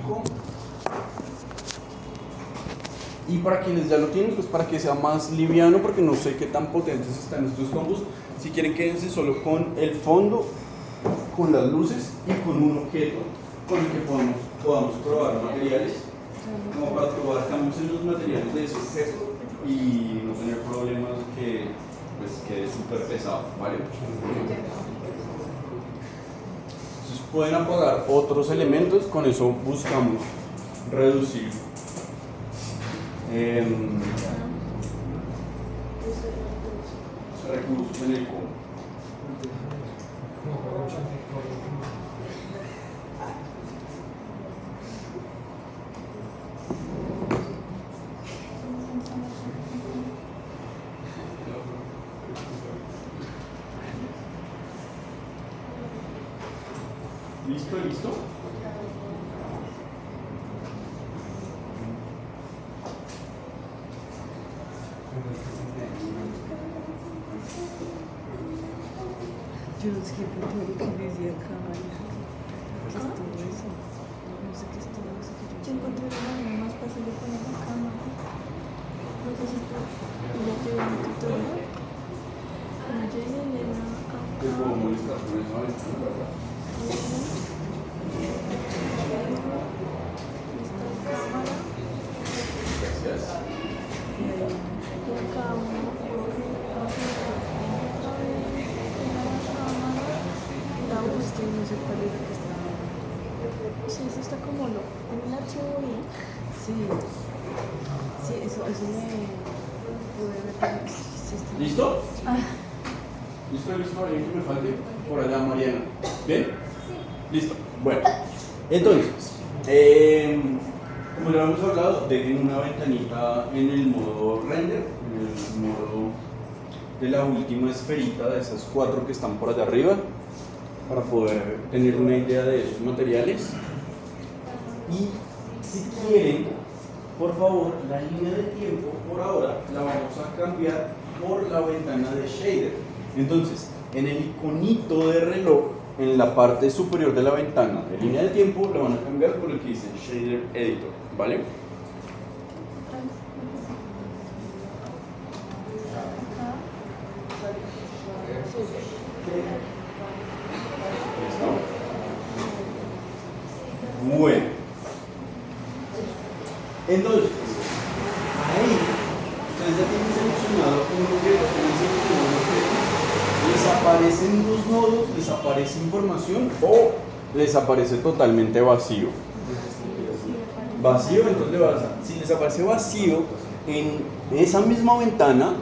explico. Y para quienes ya lo tienen, pues para que sea más liviano, porque no sé qué tan potentes están estos combos. Si quieren, quédense solo con el fondo, con las luces y con un objeto con el que podamos probar materiales, como para probar cambios en los materiales de ese objeto y no tener problemas que pues quede súper pesado, ¿vale? Entonces pueden apagar otros elementos, con eso buscamos reducir recursos en el combo. ¿Listo? ¿Listo? Yo no sé por todo lo que decía acá, ¿qué es todo eso? No sé qué es todo eso que Yo encontré una manera más fácil de poner la cámara. No sé si tú ya te ves mi tutorial. Cuando yo le da acá. Te puedo molestar con esa ventana, ¿verdad? Esta cámara. Gracias. Y acá uno corre otra vez en la cámara. La busca y no sé cuál es la que está. Sí, eso está como lo. En un archivo bien. Sí, sí, eso me pude ver. Sí, está. ¿Listo? Ah, ¿Listo? ¿Listo? ¿Alguien que me falte? Por allá, Mariana. ¿Bien? Listo. Bueno, entonces, como ya hemos hablado, dejen una ventanita en el modo render, en el modo de la última esferita de esas 4 que están por allá arriba, para poder tener una idea de esos materiales. Y si quieren, por favor, la línea de tiempo por ahora la vamos a cambiar por la ventana de shader. Entonces, en el iconito de reloj, en la parte superior de la ventana de línea de tiempo, la van a cambiar por el que dice Shader Editor, ¿vale? ¿Listo? Bueno. Entonces, ahí, ustedes ya tienen seleccionado un objeto, les aparecen los nodos, les aparece información o les aparece totalmente vacío. Vacío, entonces si les aparece vacío, en esa misma ventana,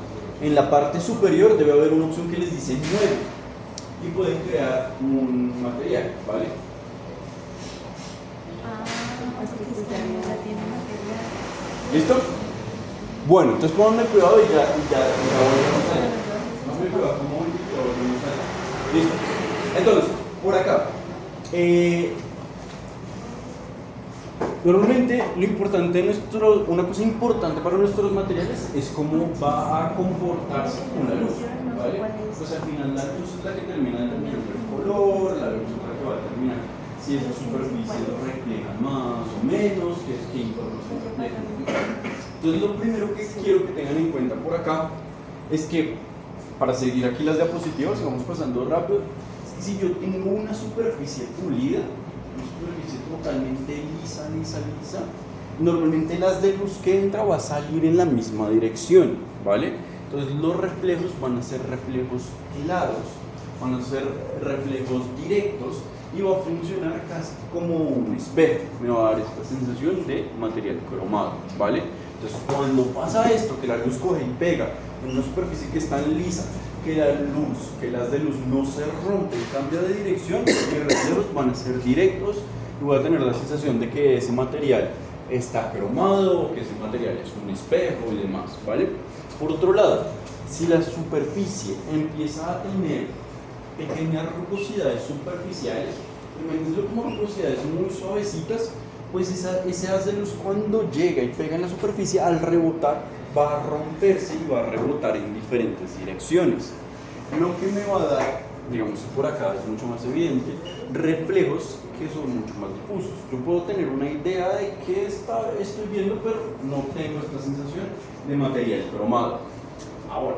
en la parte superior debe haber una opción que les dice nuevo y pueden crear un material, ¿vale? ¿Listo? Bueno, entonces pónganme cuidado y ya volvemos allá. Pónganme cuidado con un momento y ya volvemos allá. Listo. Entonces, por acá. Normalmente lo importante una cosa importante para nuestros materiales es cómo va a comportarse con la luz, ¿vale? Pues al final la luz es la que termina determinando el color, la luz es la que va a determinar si esa superficie lo refleja más o menos, qué información refleja. Entonces lo primero que quiero que tengan en cuenta por acá es que, para seguir aquí las diapositivas y vamos pasando rápido, es que si yo tengo una superficie pulida, una superficie totalmente lisa, normalmente las de luz que entra va a salir en la misma dirección, ¿vale? Entonces los reflejos van a ser reflejos claros, van a ser reflejos directos y va a funcionar casi como un espejo, me va a dar esta sensación de material cromado, ¿vale? Entonces cuando pasa esto, que la luz coge y pega en una superficie que está lisa, que las de luz no se rompen, cambia de dirección, mis reflejos van a ser directos y voy a tener la sensación de que ese material está cromado, que ese material es un espejo y demás, ¿vale? Por otro lado, si la superficie empieza a tener pequeñas rugosidades superficiales, imagínense como rugosidades muy suavecitas, pues ese haz de luz cuando llega y pega en la superficie, al rebotar va a romperse y va a rebotar en diferentes direcciones, lo que me va a dar digamos que por acá es mucho más evidente, reflejos que son mucho más difusos. Yo puedo tener una idea de qué estoy viendo, pero no tengo esta sensación de material cromado. Ahora,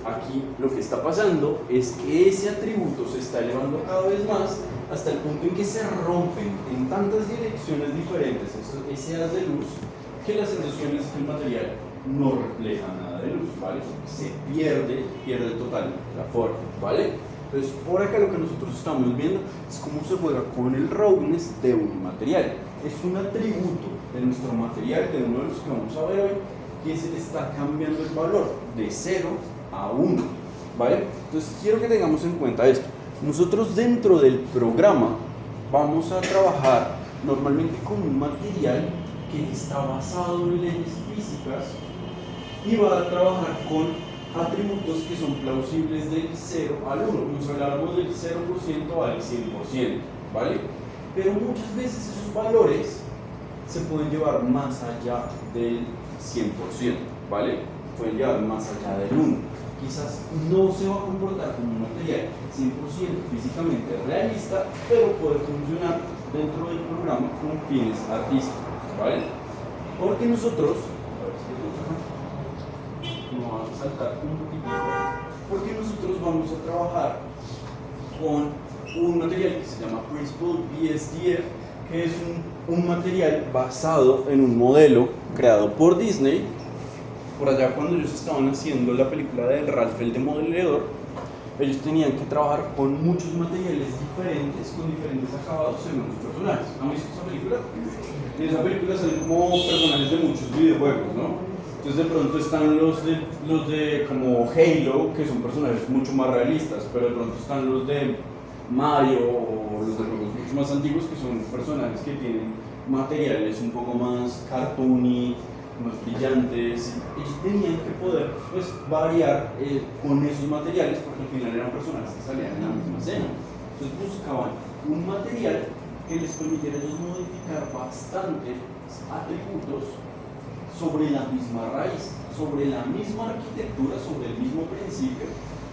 aquí lo que está pasando es que ese atributo se está elevando cada vez más hasta el punto en que se rompen en tantas direcciones diferentes ese haz de luz, que la sensación es que el material no refleja nada de luz, ¿vale? Se pierde totalmente la forma, ¿vale? Entonces, por acá lo que nosotros estamos viendo es cómo se juega con el roughness de un material. Es un atributo de nuestro material, de uno de los que vamos a ver hoy, que se le está cambiando el valor de 0 a 1, ¿vale? Entonces, quiero que tengamos en cuenta esto. Nosotros dentro del programa vamos a trabajar normalmente con un material que está basado en leyes físicas y va a trabajar con atributos que son plausibles del 0 al 1. Nos hablamos del 0% al 100%, ¿vale? Pero muchas veces esos valores se pueden llevar más allá del 100%, ¿vale? Pueden llevar más allá del 1. Quizás no se va a comportar como un material 100% físicamente realista, pero puede funcionar dentro del programa con fines artísticos, ¿vale? Porque nosotros, vamos a saltar un poquito, porque nosotros vamos a trabajar con un material que se llama Principal BSDF, que es un material basado en un modelo creado por Disney. Por allá, cuando ellos estaban haciendo la película de Ralph el Demoledor, ellos tenían que trabajar con muchos materiales diferentes, con diferentes acabados según los personajes. ¿Han visto esa película? En esa película salen como personajes de muchos videojuegos, ¿no? Entonces de pronto están los de como Halo, que son personajes mucho más realistas, pero de pronto están los de Mario o los de juegos mucho más antiguos, que son personajes que tienen materiales un poco más cartoony, más brillantes. Ellos tenían que poder, pues, variar con esos materiales, porque al final eran personajes que salían en la misma escena. Entonces buscaban un material que les permitiera a ellos modificar bastantes atributos sobre la misma raíz, sobre la misma arquitectura, sobre el mismo principio,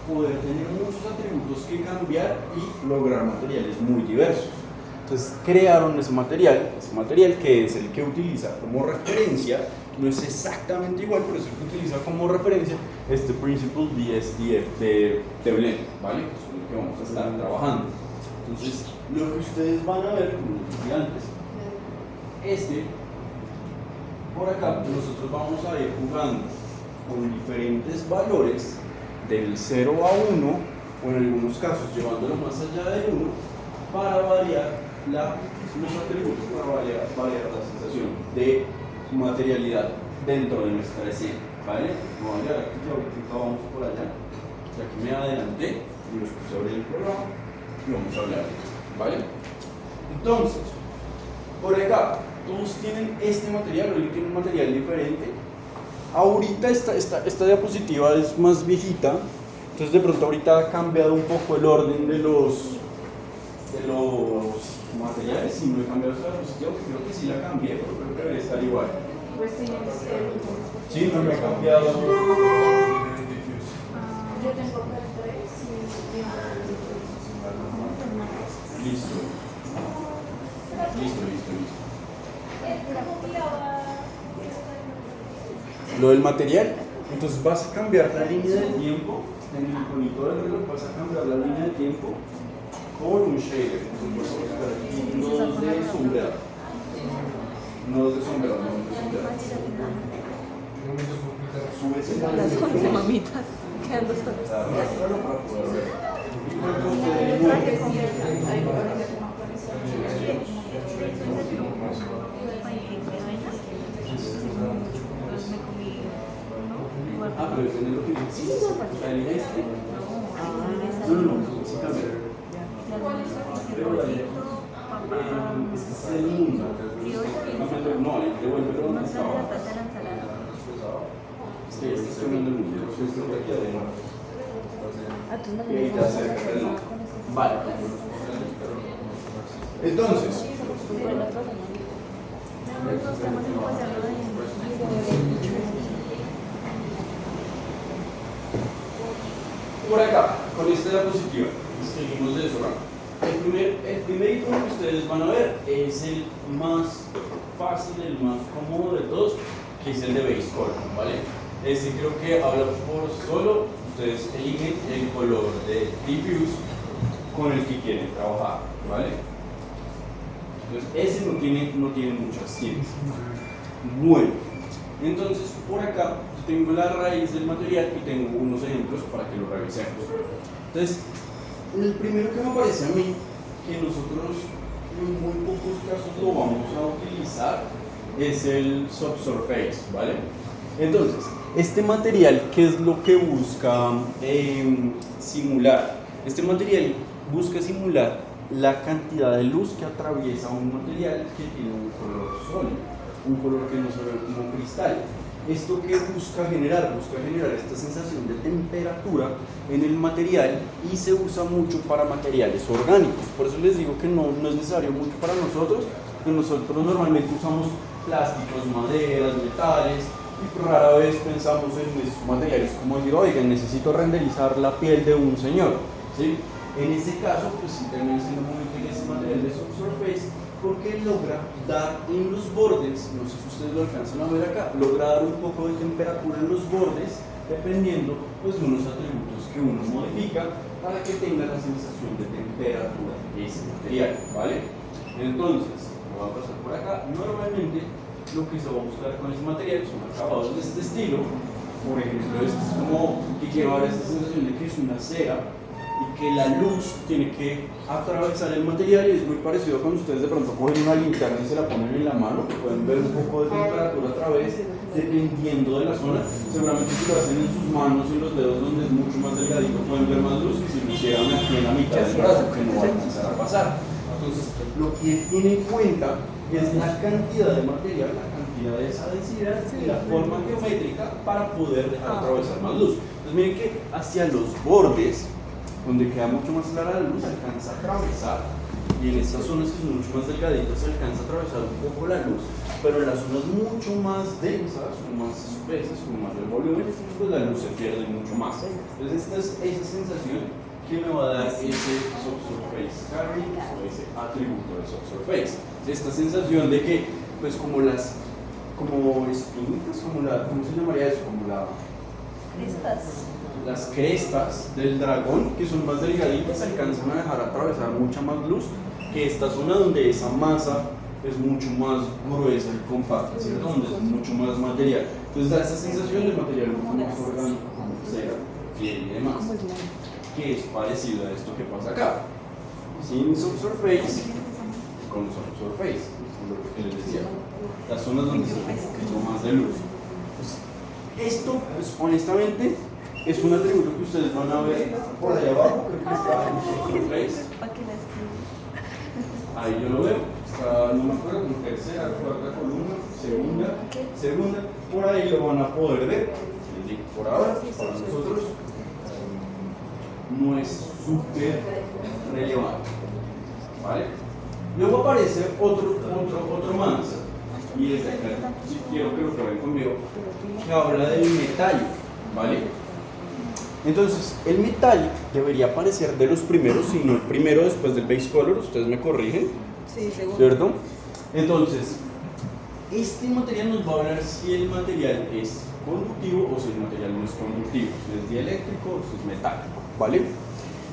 poder tener muchos atributos que cambiar y lograr materiales muy diversos. Entonces crearon ese material que es el que utiliza como referencia, no es exactamente igual, pero es el que utiliza como referencia este Principal BSDF de Blend, ¿vale? Que es lo que vamos a estar trabajando. Entonces, lo que ustedes van a ver, como les dije antes, es que por acá nosotros vamos a ir jugando con diferentes valores del 0 a 1, o en algunos casos llevándolo más allá del 1, para variar los atributos, para variar la sensación de materialidad dentro de nuestra escena, ¿vale? Vamos a ver aquí, ahorita vamos por allá, ya que me adelanté y nos puse a abrir el programa y vamos a hablar, ¿vale? Entonces, por acá, todos tienen este material, hoy tienen un material diferente. Ahorita esta diapositiva es más viejita, entonces de pronto ahorita ha cambiado un poco el orden de los materiales. Si no he cambiado esta diapositiva, creo que sí la cambié, pero creo que debe estar igual. Pues tienes Sí, no me he cambiado. yo tengo caracteres y Listo. Lo del material, entonces vas a cambiar la línea de tiempo, en el iconito del reloj vas a cambiar la línea de tiempo por un shader. Entonces vas a buscar aquí nodos de sombreado. Nodos de sombreado, nodos de sombreado. Subes el Las 11 mamitas, quedan 2 horas. arrástralo para poder ver. Y cuando pero es en el otro. Sí, está en este. No, sí cambia. Es que es el mundo. No, devuélvelo donde estaba. Es que estoy cambiando el mundo. Yo estoy aquí adentro. Y ahí te acerca el nombre. Vale. Entonces, por acá, con esta diapositiva, seguimos de eso. El primer icono que ustedes van a ver es el más fácil, el más cómodo de todos, que es el de base color, ¿vale? Este creo que habla por sí solo. Ustedes eligen el color de diffuse con el que quieren trabajar, ¿vale? Entonces ese no tiene muchas ciencias. Bueno, entonces por acá tengo la raíz del material y tengo unos ejemplos para que lo revisemos. Entonces, el primero que me parece a mí que nosotros en muy pocos casos lo vamos a utilizar es el subsurface, ¿vale? Entonces, este material, ¿qué es lo que busca simular? Este material busca simular la cantidad de luz que atraviesa un material que tiene un color sólido, un color que no se ve como cristal. ¿Esto qué busca generar? Busca generar esta sensación de temperatura en el material y se usa mucho para materiales orgánicos. Por eso les digo que no es necesario mucho para nosotros, que nosotros normalmente usamos plásticos, maderas, metales, y rara vez pensamos en esos materiales como decir, oigan, necesito renderizar la piel de un señor, ¿sí? En ese caso, pues sí termina siendo muy útil ese material de subsurface porque logra dar en los bordes, no sé si ustedes lo alcanzan a ver acá, logra dar un poco de temperatura en los bordes dependiendo pues, de unos atributos que uno modifica para que tenga la sensación de temperatura de ese material, ¿vale? Entonces, lo voy a pasar por acá. Normalmente lo que se va a buscar con ese material son acabados de este estilo. Por ejemplo, este es como que quiero dar esta sensación de que es una cera y que la luz tiene que atravesar el material, y es muy parecido cuando ustedes de pronto cogen una linterna y se la ponen en la mano, que pueden ver un poco de temperatura a través, dependiendo de la zona. Seguramente si lo hacen en sus manos y los dedos donde es mucho más delgadito pueden ver más luz, y si lo hicieran aquí en la mitad del brazo, que no va a alcanzar a pasar. Entonces, lo que tiene en cuenta es la cantidad de material, la cantidad de esa densidad y la forma geométrica para poder dejar atravesar más luz. Entonces miren que hacia los bordes, donde queda mucho más clara la luz, alcanza a atravesar, y en estas zonas que son mucho más delgaditas se alcanza a atravesar un poco la luz, pero en las zonas mucho más densas, o más espesas, con mayor volumen, pues la luz se pierde mucho más. Entonces esta es esa sensación que me va a dar ese subsurface carrying o ese atributo de subsurface. Esta sensación de que, pues como espinas, ¿cómo se llamaría eso? Como las crestas del dragón, que son más delgaditas, alcanzan a dejar atravesar mucha más luz que esta zona donde esa masa es mucho más gruesa y compacta, ¿cierto? Donde es mucho más material. Entonces da esa sensación de material mucho más orgánico, como cera, piel y demás, que es parecido a esto que pasa acá. Sin subsurface, con subsurface, lo que les decía, las zonas donde se ve un poquito más de luz. Pues esto, pues honestamente, es un atributo que ustedes van a ver por allá abajo, creo que está en subsurface. Ahí yo lo veo, está, no me acuerdo, como tercera, cuarta columna, segunda, por ahí lo van a poder ver. Les digo, por ahora, para nosotros, no es súper relevante, ¿vale? Luego aparece otro más, y desde acá, si quiero que lo prueben conmigo, que habla del metálico, ¿vale? Entonces, el metálico debería aparecer de los primeros, si no el primero después del base color, ustedes me corrigen, Sí, seguro. ¿cierto? Entonces, este material nos va a hablar si el material es conductivo o si el material no es conductivo, si es dieléctrico o si es metálico, ¿vale?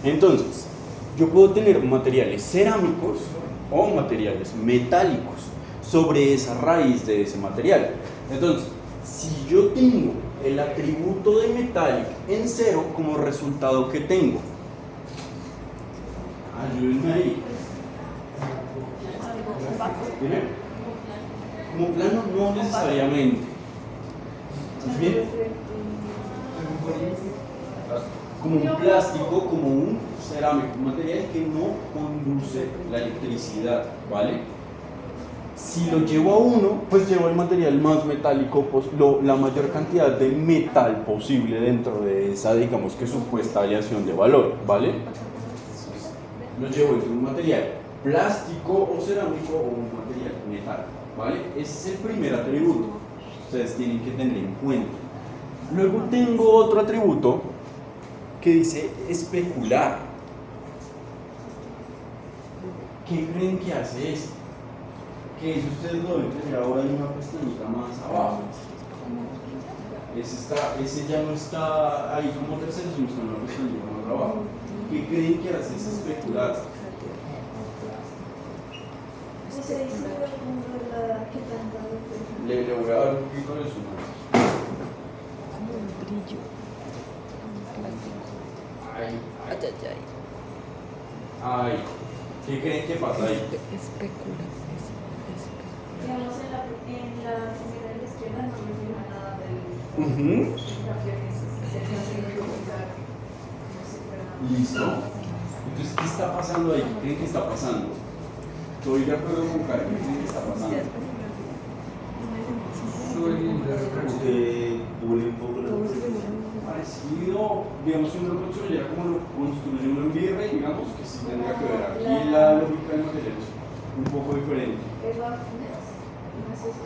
Entonces, yo puedo tener materiales cerámicos o materiales metálicos sobre esa raíz de ese material. Entonces, si yo tengo el atributo de metálico en 0 como resultado que tengo, ayúdenme ahí. ¿Tiene? Como plano no necesariamente. ¿Bien? Como un plástico, como un cerámico, un material que no conduce la electricidad, ¿vale? Si lo llevo a 1, pues llevo el material más metálico, la mayor cantidad de metal posible dentro de esa, digamos que supuesta aleación de valor, ¿vale? Lo llevo entre un material plástico o cerámico o un material metálico, ¿vale? Ese es el primer atributo, ustedes tienen que tener en cuenta. Luego tengo otro atributo que dice especular. ¿Qué creen que hace esto? Que si ustedes lo ven tener ahora hay una pestañita más abajo. Ese ya no está ahí como tercero, sino está en una pestañita más abajo. ¿Qué creen que hace ese especular? Se dice que tanta Le voy a dar un poquito de zoom. Como un brillo. Ay, Ay, ay, ay. ay. ¿Qué creen que pasa ahí? Especula. digamos en la primera de la izquierda no me fija nada del Ujú. cambio que se hace improvisar como si fuera Listo. Entonces, ¿qué está pasando ahí? ¿Qué creen que está pasando? Estoy de acuerdo con Karen. ¿Qué creen que está pasando? Que pule un poco la Parecido, digamos, si uno construyera como lo construye uno en Virrey, digamos, que sí tendría que ver. Aquí la lógica del material es un poco diferente. ¿Es la no es eso?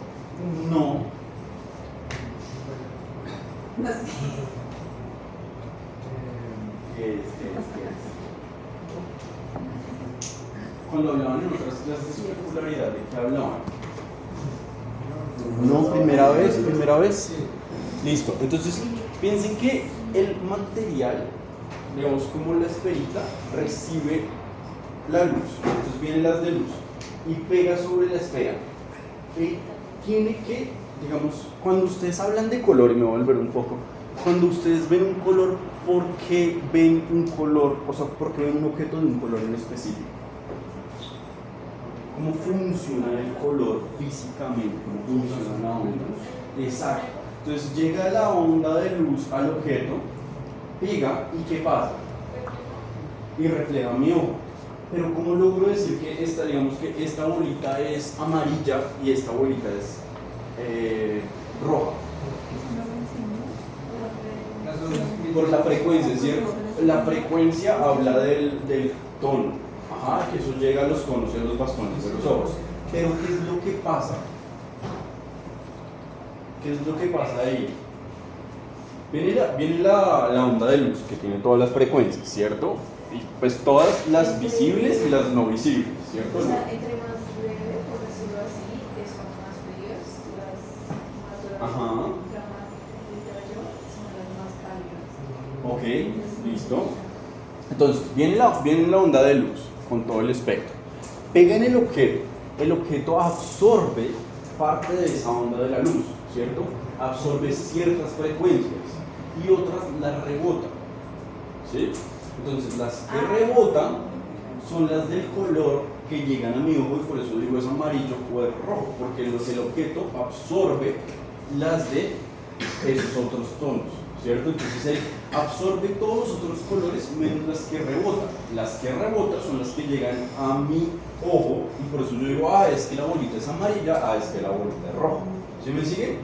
No. No sé. ¿Qué es? Cuando hablaban en otras clases de circularidad, ¿de qué hablaban? No, primera vez. Listo. Entonces, piensen que el material, digamos como la esferita, recibe la luz. Entonces vienen las de luz y pega sobre la esfera. Tiene que, digamos, cuando ustedes hablan de color, y me voy a volver un poco, cuando ustedes ven un color, ¿por qué ven un color? O sea, ¿por qué ven un objeto de un color en específico? ¿Cómo funciona el color físicamente? ¿Cómo funciona la onda? Exacto. Entonces llega la onda de luz al objeto, pega y ¿qué pasa? Y refleja mi ojo. Pero ¿cómo logro decir que esta, digamos que esta bolita es amarilla y esta bolita es roja? Por la frecuencia, ¿cierto? La frecuencia habla del tono. Ajá, que eso llega a los conos y a los bastones de los ojos. Pero ¿qué es lo que pasa? ¿Qué es lo que pasa ahí? Viene la onda de luz que tiene todas las frecuencias, ¿cierto? Y pues todas las visibles y las no visibles, ¿cierto? O sea, entre más leve, por decirlo así, son más frías, las más doradas, Ajá. son las más cálidas. Ok, listo. Entonces, viene la onda de luz con todo el espectro. Pega en el objeto absorbe parte de esa onda de la luz, ¿cierto? Absorbe ciertas frecuencias y otras las rebota, ¿sí? Entonces, las que rebotan son las del color que llegan a mi ojo y por eso digo es amarillo o es rojo, porque el objeto absorbe las de esos otros tonos, ¿cierto? Entonces él absorbe todos los otros colores menos las que rebotan. Las que rebotan son las que llegan a mi ojo y por eso yo digo, es que la bolita es amarilla, es que la bolita es roja. ¿Sí me sigue?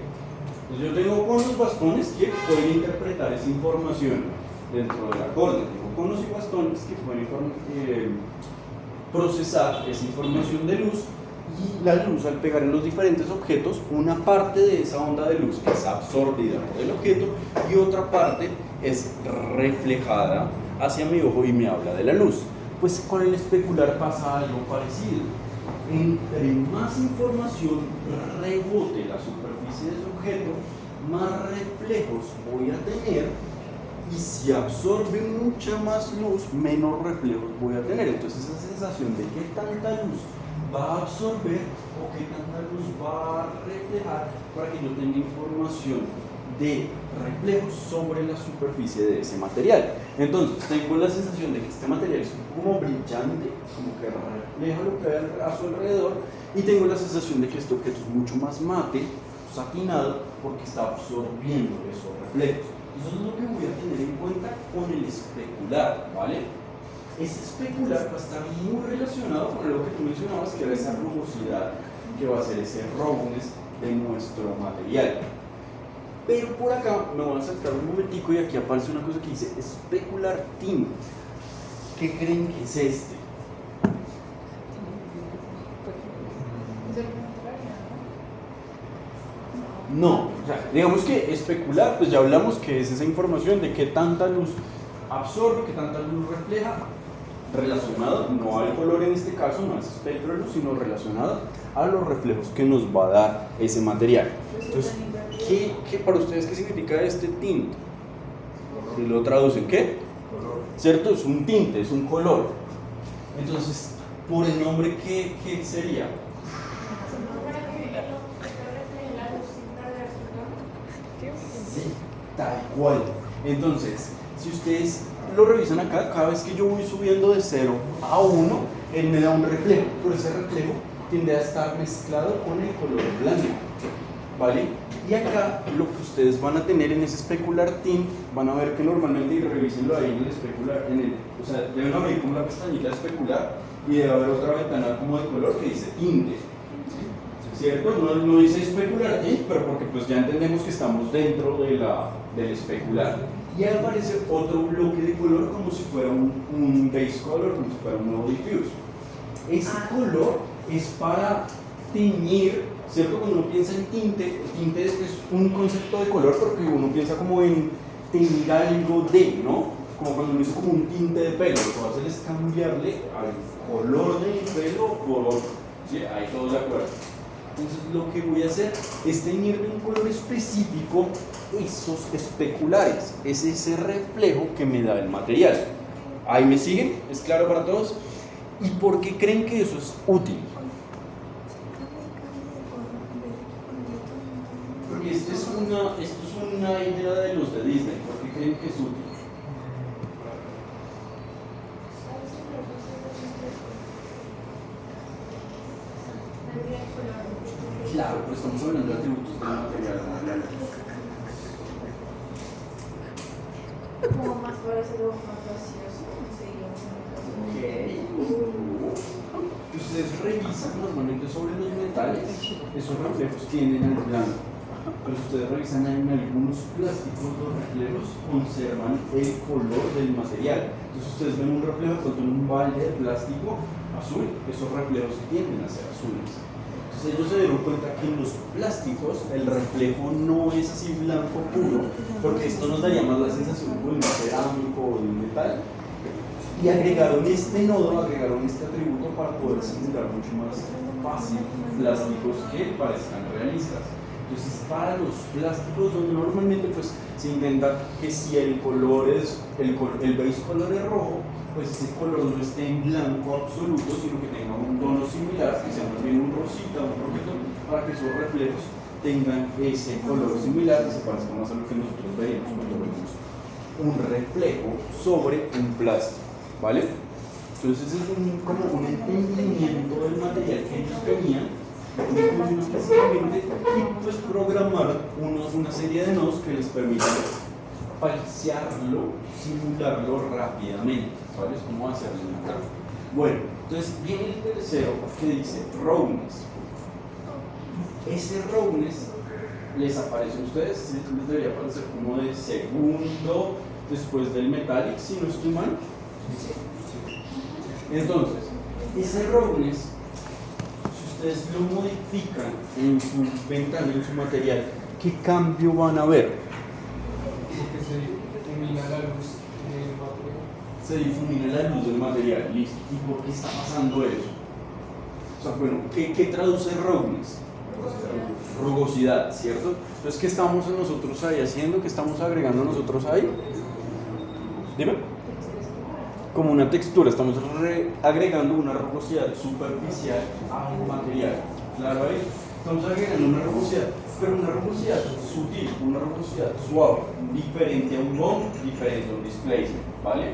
Entonces yo tengo conos, bastones que pueden interpretar esa información dentro de la córnea. Tengo conos y bastones que pueden procesar esa información de luz. Y la luz, al pegar en los diferentes objetos, una parte de esa onda de luz es absorbida por el objeto y otra parte es reflejada hacia mi ojo y me habla de la luz. Pues con el especular pasa algo parecido. Entre más información rebote la superficie de ese objeto, más reflejos voy a tener, y si absorbe mucha más luz, menos reflejos voy a tener. Entonces esa sensación de qué tanta luz va a absorber o qué tanta luz va a reflejar para que yo tenga información de reflejos sobre la superficie de ese material. Entonces tengo la sensación de que este material es como brillante, como que refleja lo que hay a su alrededor, y tengo la sensación de que este objeto es mucho más mate, satinado, porque está absorbiendo esos reflejos. Eso es lo que voy a tener en cuenta con el especular, ¿vale? Ese especular va a estar muy relacionado con lo que tú mencionabas, que era esa rugosidad, que va a ser ese roughness de nuestro material. Pero por acá me voy a saltar un momentico y aquí aparece una cosa que dice especular tint. ¿Qué creen que es este? No, o sea, digamos que especular, pues ya hablamos que es esa información de qué tanta luz absorbe, qué tanta luz refleja relacionado no al color en este caso, no a ese espectro de luz, sino relacionado a los reflejos que nos va a dar ese material. Entonces, ¿qué para ustedes qué significa este tinte? Si lo traducen, ¿qué? ¿Cierto? Es un tinte, es un color. Entonces, por el nombre, ¿qué sería? Sí, tal cual. Entonces, si ustedes lo revisan acá, cada vez que yo voy subiendo de 0 a 1, él me da un reflejo, pero ese reflejo tiende a estar mezclado con el color blanco, ¿vale? Y acá lo que ustedes van a tener en ese especular tint, van a ver que normalmente, y revísenlo ahí en el especular, o sea, deben abrir como la pestañita de especular y debe haber otra ventana como de color que dice tinte, ¿cierto? No dice especular tint, pero porque pues ya entendemos que estamos dentro de del especular. Y ahí aparece otro bloque de color como si fuera un base color, como si fuera un nuevo diffuse. Ese color es para teñir, ¿cierto? Cuando uno piensa en tinte, el tinte es un concepto de color porque uno piensa como en teñir algo de, ¿no? Como cuando uno dice como un tinte de pelo, lo que va a hacer es cambiarle al color del pelo por otro, ¿sí? Ahí todos de acuerdo. Entonces lo que voy a hacer es teñir de un color específico esos especulares, es ese reflejo que me da el material. ¿Ahí me siguen? ¿Es claro para todos? ¿Y por qué creen que eso es útil? Porque esto es una idea de los de Disney. ¿Por qué creen que es útil? Claro, pero estamos hablando de atributos del material. Como más para hacerlo más gracioso, Ustedes revisan normalmente sobre los metales, esos reflejos tienden al blanco, pero ustedes revisan en algunos plásticos, los reflejos conservan el color del material. Entonces ustedes ven un reflejo en un balde de plástico azul, esos reflejos tienden a ser azules. Entonces ellos se dieron cuenta que en los plásticos el reflejo no es así blanco puro, porque esto nos daría más la sensación como de un cerámico o de un metal. Y agregaron este nodo, agregaron este atributo para poder simular mucho más fácil plásticos que parezcan realistas. Entonces, para los plásticos donde normalmente pues, se intenta que si el color es, el base color es rojo, pues ese color no esté en blanco absoluto, sino que tenga un tono similar, que sea más bien un rosita, un rojito, para que esos reflejos tengan ese color similar, que se parezca más a lo que nosotros veíamos cuando vemos un reflejo sobre un plástico. ¿Vale? Entonces es como un entendimiento del material que ellos tenían, específicamente, y pues programar una serie de nodos que les permitan falsearlo, simularlo rápidamente, ¿sabes? Cómo hacerlo en acá. Bueno, entonces viene el tercero que dice roughness. Ese roughness les aparece a ustedes, les debería aparecer como de segundo después del metallic, si no estoy mal. Entonces, ese roughness, si ustedes lo modifican en su ventana, en su material, ¿qué cambio van a ver? Porque se difumina la luz del material. Se difumina la luz del material, listo. ¿Y por qué está pasando eso? O sea, bueno, ¿qué traduce roughness? Rugosidad, ¿cierto? Entonces, ¿qué estamos nosotros ahí haciendo? ¿Qué estamos agregando nosotros ahí? Dime. Como una textura, estamos agregando una rugosidad superficial a un material. Claro ahí, estamos agregando una rugosidad, pero una rugosidad sutil, una rugosidad suave, diferente a un bond, diferente a un displacement, ¿vale?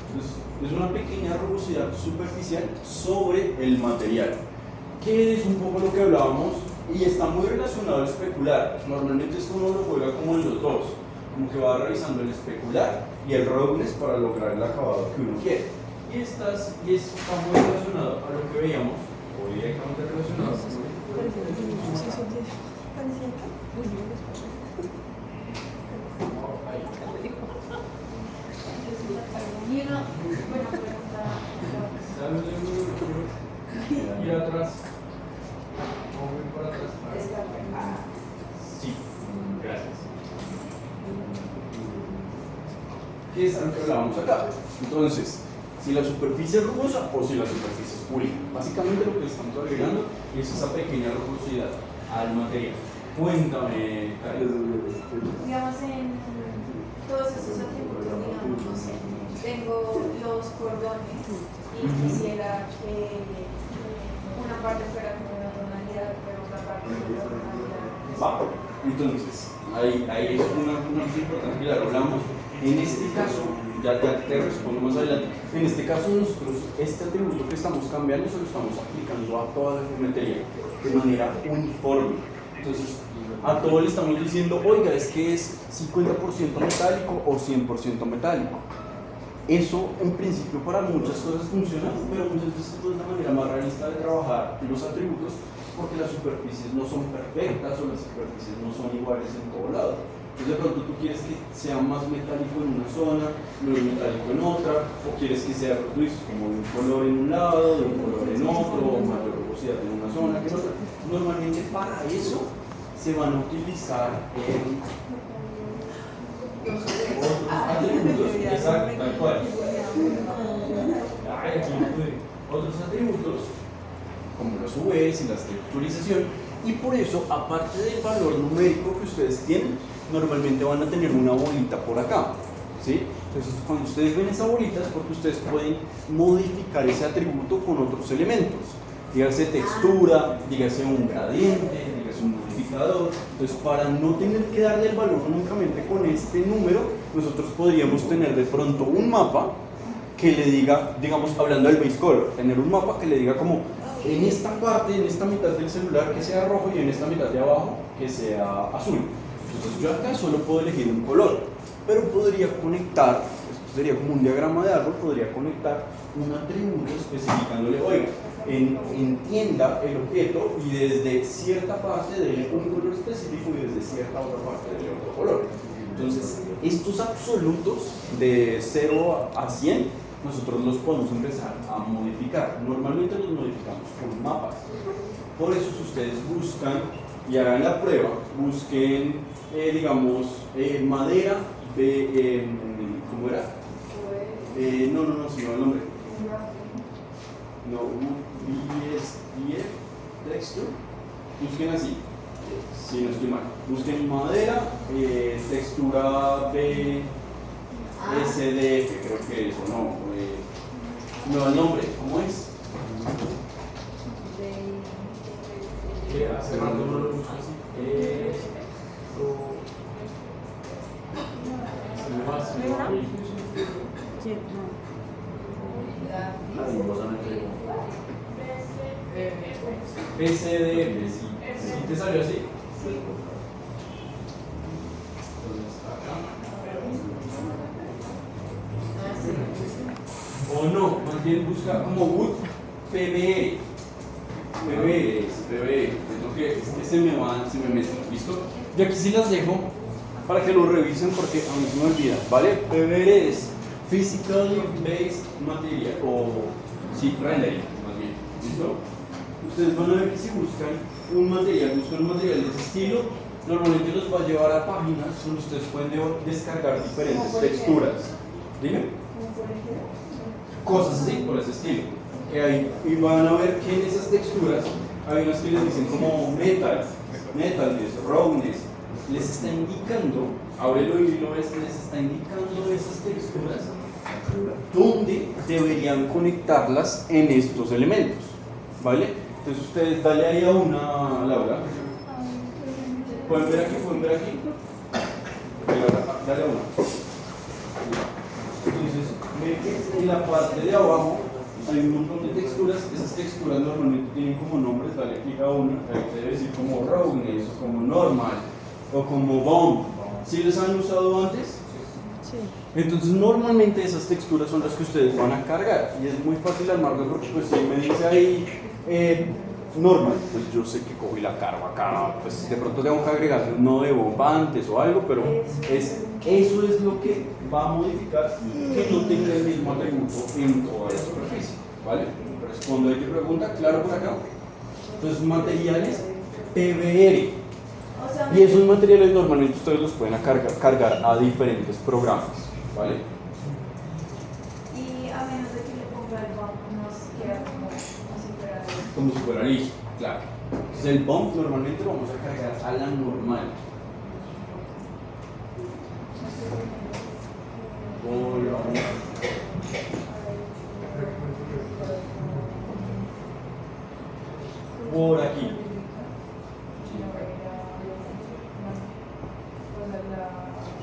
Entonces, es una pequeña rugosidad superficial sobre el material, que es un poco lo que hablábamos y está muy relacionado al especular. Normalmente esto uno lo juega como en los dos, como que va revisando el especular y el roughness para lograr el acabado que uno quiere. Y está muy relacionado a lo que veíamos, o directamente relacionado. Y una buena pregunta. Y atrás. Mover para atrás. Sí, gracias. ¿Qué es lo que hablábamos acá? Entonces, si la superficie es rugosa o si la superficie es pulida. Básicamente lo que estamos agregando es esa pequeña rugosidad al material. Cuéntame, Karen. Digamos, en todos esos atributos, digamos, no sé, tengo los cordones y quisiera que una parte fuera como una tonalidad, pero otra parte fuera otra tonalidad. Va. Entonces, ahí es una cosa importante que ya lo hablamos. En este caso, ya te respondo más adelante. En este caso, nosotros, este atributo que estamos cambiando se lo estamos aplicando a toda la geometría de manera uniforme. Entonces, a todos le estamos diciendo, oiga, es que es 50% metálico o 100% metálico. Eso, en principio, para muchas cosas funciona, pero muchas veces no es la manera más realista de trabajar los atributos, porque las superficies no son perfectas o las superficies no son iguales en todo lado. Entonces, de pronto tú quieres que sea más metálico en una zona, menos metálico en otra, o quieres que sea, tú dices, como de un color en un lado, de un color en otro, o mayor rugosidad en una zona que en otra. Normalmente para eso se van a utilizar otros atributos, exacto, tal cual. Ay, aquí no pude. Otros atributos, como los UVs y la texturización, y por eso, aparte del valor numérico que ustedes tienen, normalmente van a tener una bolita por acá, ¿sí? Entonces, cuando ustedes ven esa bolita es porque ustedes pueden modificar ese atributo con otros elementos, dígase textura, dígase un gradiente, dígase un modificador. Entonces, para no tener que darle el valor únicamente con este número, nosotros podríamos tener de pronto un mapa que le diga, digamos, hablando del base color, tener un mapa que le diga como en esta parte, en esta mitad del celular que sea rojo y en esta mitad de abajo que sea azul. Entonces yo acá solo puedo elegir un color, pero podría conectar, esto sería como un diagrama de árbol, podría conectar un atributo especificándole, oiga, entienda el objeto y desde cierta parte dele un color específico y desde cierta otra parte dele otro color. Entonces, estos absolutos de 0 a 100 nosotros los podemos empezar a modificar. Normalmente los modificamos con mapas. Por eso, si ustedes buscan y hagan la prueba, busquen, digamos, madera de. ¿Cómo era? No, sino el nombre. No, UVS texture. Busquen así, si no estoy mal. Busquen madera, textura de. SDF, creo que es, o no, el nombre, ¿cómo es? Hace rato no lo busco así. Se me va, se me va. Sí, SDF, sí. ¿Sí te salió así? O no, más bien busca como wood PBE. PBE, es lo que se me mezcla, ¿listo? Yo aquí sí las dejo para que lo revisen porque a mí se me olvida, ¿vale? PBE es Physically Based Material, o sí, rendering, más bien, ¿listo? Ustedes van a ver que si buscan un material de ese estilo, normalmente los va a llevar a páginas donde ustedes pueden descargar diferentes texturas. Dime. Cosas así, por ese estilo. Y van a ver que en esas texturas hay unas que les dicen como metalness, roughness. Les está indicando, ábrelo y lo ves, les está indicando esas texturas dónde deberían conectarlas en estos elementos, ¿vale? Entonces ustedes dale ahí a una, Laura. ¿Pueden ver aquí? Dale a una. Entonces, ve que en la parte de abajo hay un montón de texturas. Esas texturas normalmente tienen como nombres, dale clic a una, ahí debe decir como roughness, o como normal, o como bone. ¿Sí les han usado antes? sí. Entonces normalmente esas texturas son las que ustedes van a cargar y es muy fácil armarlo porque pues si me dice ahí normal, pues yo sé que cojo y la cargo acá, pues de pronto tengo que agregarle un nodo de bomba antes o algo, pero eso es lo que va a modificar que no tenga el mismo atributo en toda la superficie, ¿vale? Respondo a tu pregunta, claro por acá. Entonces materiales PBR. Y esos materiales normalmente ustedes los pueden cargar a diferentes programas, ¿vale? Y a menos de que como si fuera liso, claro. Entonces el bump normalmente lo vamos a cargar a la normal. Por aquí.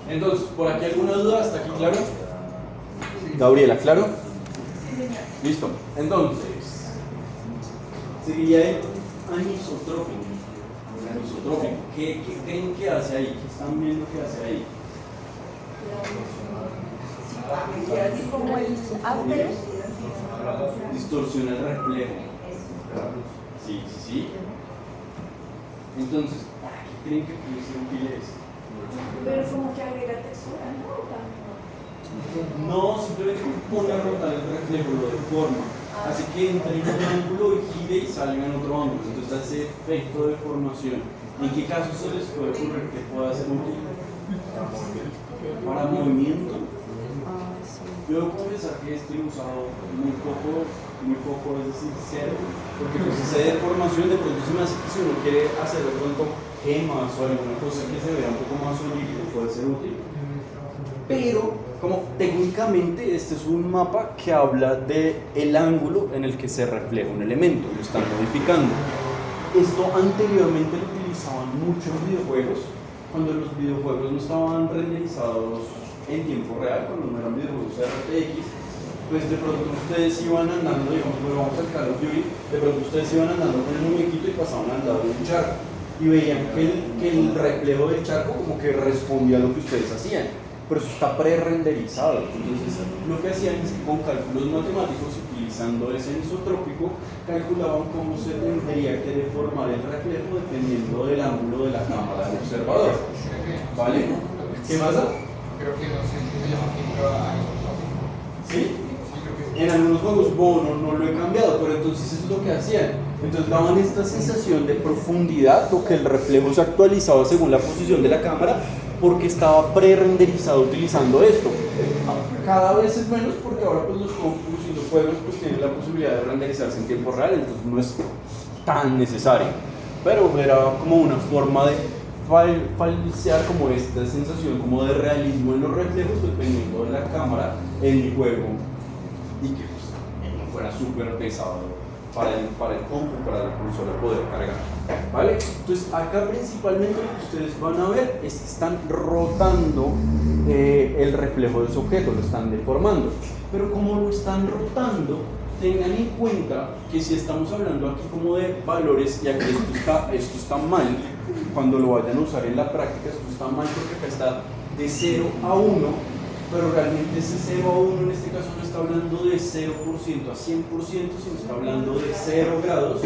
Entonces, ¿por aquí alguna duda? ¿Hasta aquí claro? Gabriela, ¿claro? Listo. Entonces, seguiría el anisotrópico. El anisotrópico. ¿Qué creen que hace ahí? ¿Qué están viendo que hace ahí? Como el áspero. Distorsiona el reflejo. Sí. Entonces, ¿para qué creen que puede ser útil esto? Pero como que agrega textura, ¿no? No, simplemente pone a rotar el reflejo, lo deforma. Hace que entre en un ángulo y gire y salga en otro ángulo. Entonces hace efecto de deformación. ¿En qué caso se les puede ocurrir que pueda ser útil? Para movimiento. Yo debo confesar que estoy usado muy poco, es decir, cero, porque pues esa deformación de pronto se me hace que si uno quiere hacer de pronto gemas o alguna cosa que se vea un poco más onírico puede ser útil. Pero, como técnicamente este es un mapa que habla del ángulo en el que se refleja un elemento, lo están modificando. Esto anteriormente lo utilizaban mucho en videojuegos, cuando los videojuegos no estaban renderizados en tiempo real, cuando no eran videojuegos RTX, pues de pronto ustedes iban andando, digamos, vamos al Call of Duty, de pronto ustedes iban andando con el muñequito y pasaban al lado de un charco y veían que el reflejo del charco como que respondía a lo que ustedes hacían, pero eso está pre-renderizado. Entonces lo que hacían es que con cálculos matemáticos, utilizando ese anisotrópico, calculaban cómo se tendría que deformar el reflejo dependiendo del ángulo de la cámara del observador. ¿Vale? ¿Qué pasa? Creo que no sé, se llama fibra anisotrópico. ¿Sí? Creo que sí. En algunos juegos, bueno, no lo he cambiado, pero entonces eso es lo que hacían. Entonces daban esta sensación de profundidad, lo que el reflejo se actualizaba según la posición de la cámara, porque estaba pre-renderizado utilizando esto. Cada vez es menos porque ahora pues los compus y los juegos pues tienen la posibilidad de renderizarse en tiempo real, entonces no es tan necesario. Pero era como una forma de falsear como esta sensación como de realismo en los reflejos dependiendo de la cámara en el juego y que pues, no fuera súper pesado para el compu, para la consola poder cargar, ¿vale? Entonces acá principalmente lo que ustedes van a ver es que están rotando el reflejo de su objeto, lo están deformando, pero como lo están rotando, tengan en cuenta que si estamos hablando aquí como de valores y aquí esto está mal, cuando lo vayan a usar en la práctica esto está mal porque acá está de 0 a 1, pero realmente ese 0 a 1 en este caso no está hablando de 0% a 100%, sino está hablando de 0 grados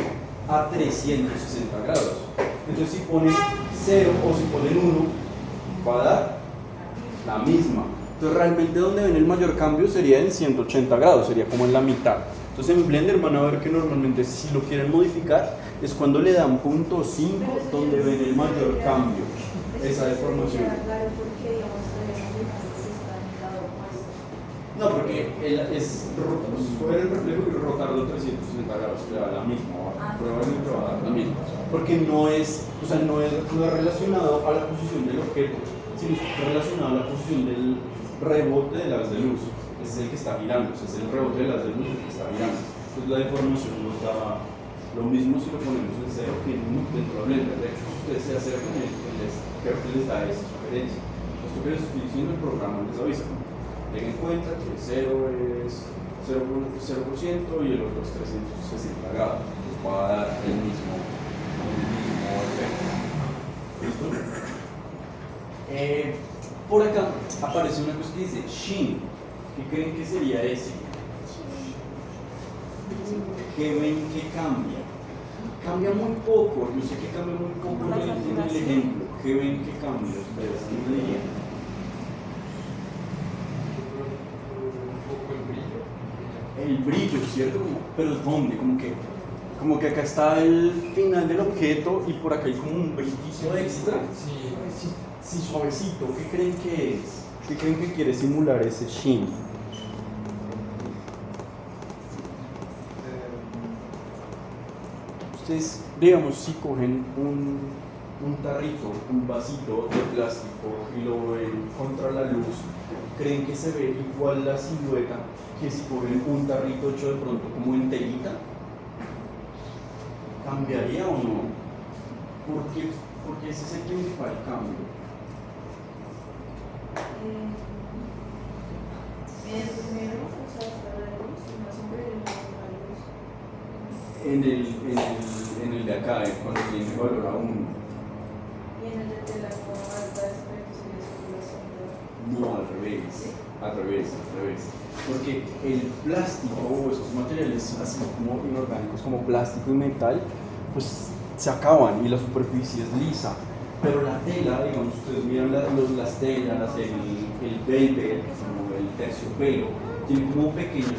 a 360 grados. Entonces si ponen 0 o si ponen 1 va a dar la misma. Entonces realmente donde ven el mayor cambio sería en 180 grados, sería como en la mitad. Entonces en Blender van a ver que normalmente si lo quieren modificar es cuando le dan .5 donde ven el mayor cambio, esa deformación. No, porque es coger el reflejo y rotarlo 360 grados, le da la misma, probablemente va a dar la misma. Porque no es relacionado a la posición del objeto, sino está relacionado a la posición del rebote de las de luz. Ese es el que está girando, ese es el rebote de las de luz el que está girando. Entonces la deformación nos da lo mismo si lo ponemos en 0 que en 1 dentro de Blender. De hecho, si ustedes se acercan, creo que les da esa sugerencia. Esto que les estoy diciendo, el programa les avisa. Ten en cuenta que 0 es 0% y el otro es 360 grados. Entonces va a dar el mismo efecto. ¿Listo? Por acá aparece una cosa que dice Sheen. ¿Qué creen que sería ese? ¿Qué ven que cambia? Cambia muy poco, yo sé que cambia muy poco en el ejemplo. ¿Qué ven que cambia ustedes? ¿Qué me dirían? un poco el brillo. El brillo, ¿cierto? Pero ¿dónde? Como que acá está el final del objeto y por acá hay como un brillicio extra. Sí, suavecito. ¿Qué creen que es? ¿Qué creen que quiere simular ese sheen? ustedes, digamos, si cogen un tarrito, un vasito de plástico y lo ven contra la luz, ¿creen que se ve igual la silueta que si cogen un tarrito hecho de pronto como en telita? ¿Cambiaría o no? Porque ese es el principal cambio. El primero, o sea, hasta la luz, más hombre de la luz. En el de acá, cuando tiene valor a 1. Y en el de la alta es para que se le suba la sombra. No, al revés. Porque el plástico o esos materiales así como inorgánicos como plástico y metal, pues se acaban y la superficie es lisa. Pero la tela, digamos, ustedes miran las telas, el velvet, como el terciopelo, tiene como pequeños